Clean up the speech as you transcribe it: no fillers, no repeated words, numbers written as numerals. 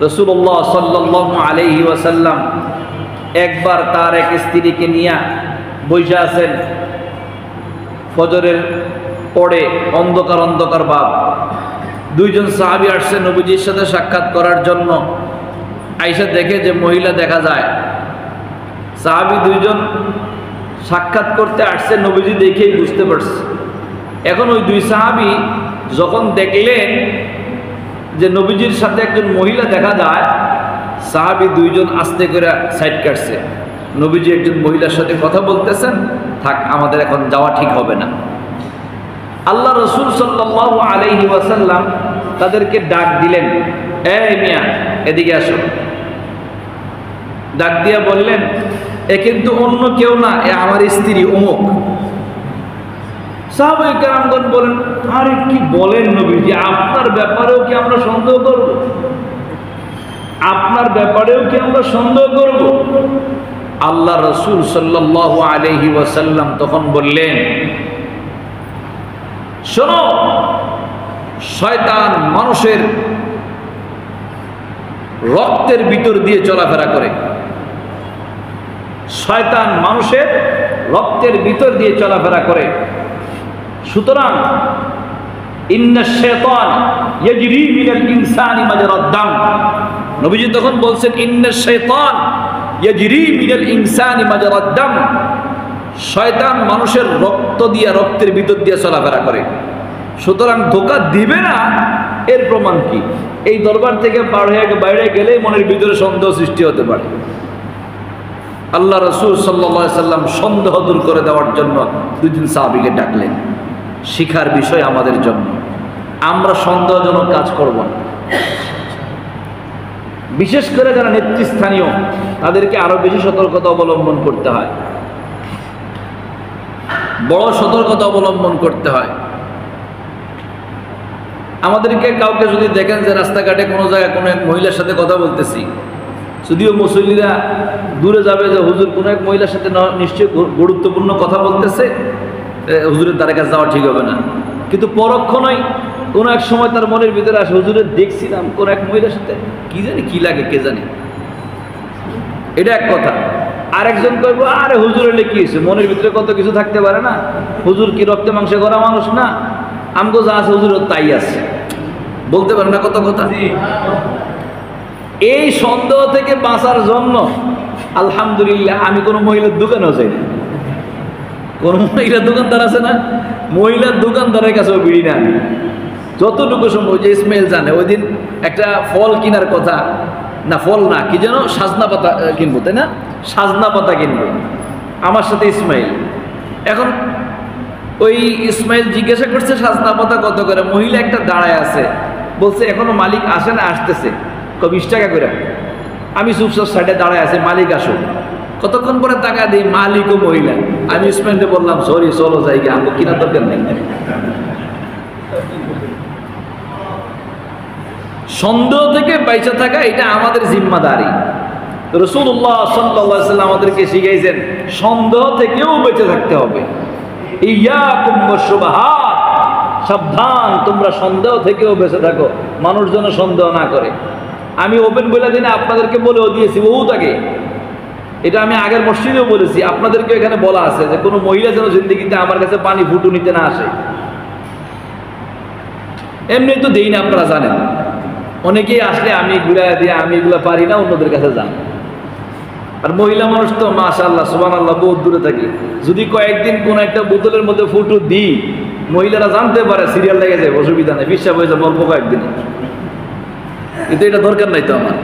রাসূলুল্লাহ সাল্লাল্লাহু আলাইহি ওয়াসাল্লাম একবার তার এক স্ত্রীকে নিয়ে বসে আছেন, ফজরের পরে অন্ধকার অন্ধকার ভাব। দুইজন সাহাবী আসছে নবীজির সাথে সাক্ষাৎ করার জন্য। আয়েশা দেখে যে মহিলা দেখা যায়। সাহাবী দুইজন সাক্ষাৎ করতে আসছে, নবীজি দেখেই বুঝতে পারছে। এখন ওই দুই সাহাবী যখন দেখলেন যে নবীজির সাথে একজন মহিলা দেখা যায়, সাহাবী দুইজন আস্তে করে সাইড কাটছে। নবীজি একজন মহিলার সাথে কথা বলতেছেন, থাক আমাদের এখন যাওয়া ঠিক হবে না। আল্লাহ রাসূল সাল্লাল্লাহু আলাইহি ওয়াসাল্লাম তাদেরকে ডাক দিলেন, এই মিয়া এদিকে আসো। ডাক দিয়া বললেন, এ কিন্তু অন্য কেউ না, এ আমার স্ত্রী অমুক। সাহাবায়ে কেরামগণ বলেন, আরে কি বলেন নবীজি, আপনার ব্যাপারেও কি আমরা সন্দেহ করব? আপনার ব্যাপারেও কি আমরা সন্দেহ করব? আল্লাহ রাসূল সাল্লাল্লাহু আলাইহি ওয়াসাল্লাম তখন বললেন, শোনো, শয়তান মানুষের রক্তের ভিতর দিয়ে চলাফেরা করে। শয়তান মানুষের রক্তের ভিতর দিয়ে চলাফেরা করে। সুতরাং ইন্নাশ শাইতান ইয়াজরি মিনাল ইনসানি মাজরাদ দাম। নবীজি তখন বলছেন, ইন্নাশ শাইতান ইয়াজরি মিনাল ইনসানি মাজরাদ দাম। শয়তান মানুষের রক্ত দিয়ে, রক্তের ভিতর দিয়ে চলাফেরা করে। সুতরাং ধোঁকা দিবে না, এর প্রমাণ কি? এই দরবার থেকে বাইরে গেলে মনের ভিতরে সন্দেহ সৃষ্টি হতে পারে। আল্লাহ রাসূল সাল্লাল্লাহু আলাইহি সাল্লাম সন্দেহ দূর করে দেওয়ার জন্য দুইজন সাহাবীকে ডাকলেন। শিখার বিষয় আমাদের জন্য, আমরা সন্দেহজনক কাজ করব না। বিশেষ করে যারা নেতৃস্থানীয়, তাদেরকে আরো বেশি সতর্কতা অবলম্বন করতে হয়, বড় সতর্কতা অবলম্বন করতে হয়। আমাদেরকে কাউকে যদি দেখেন যে রাস্তাঘাটে কোনো জায়গায় কোনো এক মহিলার সাথে কথা বলতেছি, যদিও মুসল্লিরা দূরে যাবে যে হুজুর কোনো এক মহিলার সাথে নিশ্চয়ই গুরুত্বপূর্ণ কথা বলতেছে, হুজুরের দ্বারা কাছে যাওয়া ঠিক হবে না। কিন্তু পরক্ষণেই কোনো এক সময় তার মনের ভিতরে আসে, হুজুরের দেখছিলাম কোনো এক মহিলার সাথে, কি জানি কি লাগে কে জানে। এটা এক কথা। আরেকজন কইব, আরে হুজুর হলে কি হয়েছে, মনের ভিতরে কত কিছু থাকতে পারে না, হুজুর কি রক্তে মাংসে করা মানুষ না, আমগো যা আছে হুজুর তাই আছে, বলতে পারে না কত কথা। এই সন্দেহ থেকে বাঁচার জন্য আলহামদুলিল্লাহ আমি কোনো মহিলার দোকানেও যাই না। কোন মহিলার দোকানদার আছে না, মহিলার দোকানদারের কাছেও বিড়ি না। আমি যতটুকু সম্ভব, যে ইসমাইল জানে ওই দিন একটা ফল কেনার কথা, না ফল না কি যেন, সাজনা পাতা কিনবো, তাই না, সাজনা পাতা কিনবো আমার সাথে ইসমাইল। এখন ওই ইসমাইল জিজ্ঞাসা করছে সাজনা পাতা কত করে, মহিলা একটা দাঁড়ায় আছে, বলছে এখনো মালিক আসে না, আসতেছে, 20 টাকা করে। আমি চুপচাপ সাইডে দাঁড়ায় আছে, মালিক আসো। কতক্ষণ পরে টাকা দিই, মালিক ও মহিলা। আমি ইসমাইলকে বললাম, সরি চলো যাই, আমাকে কিনা দরকার নেই। সন্দেহ থেকে বাইচা থাকা এটা আমাদের জিম্মাদারি। রাসূলুল্লাহ সাল্লাল্লাহু আলাইহি ওয়াসাল্লাম আমাদেরকে শিখাইছেন সন্দেহ থেকেও বেঁচে থাকতে হবে। ইয়াকুম ওয়াসশুবহাত, সাবধান তোমরা সন্দেহ থেকেও বেঁচে থাকো, মানুষ যেন সন্দেহ না করে। আমি ওপেন বলে দিন, আপনাদেরকে বলেও দিয়েছি বহুত আগে, এটা আমি আগের মসজিদেও বলেছি, আপনাদেরকে এখানে বলা আছে যে কোনো মহিলা যেন জিন্দেগিতে আমার কাছে পানি ফুটু নিতে না আসে। এমনি তো দেই না, আপনারা জানেন। অনেকেই আসলে আমি ঘুরাই দিয়ে, আমি এগুলো পারি না, অন্যদের কাছে যান। আর মহিলা মানুষ তো মাশাআল্লাহ সুবহানাল্লাহ বহুত দূরে থাকি, যদি কয়েকদিন কোন একটা বোতলের মধ্যে ফুটু দিই, মহিলারা জানতে পারে, সিরিয়াল লেগে যায়, অসুবিধা নেই, বিশ্বাস হয়ে যাবে অল্প কয়েকদিন। কিন্তু এটা দরকার নাই তো আমার।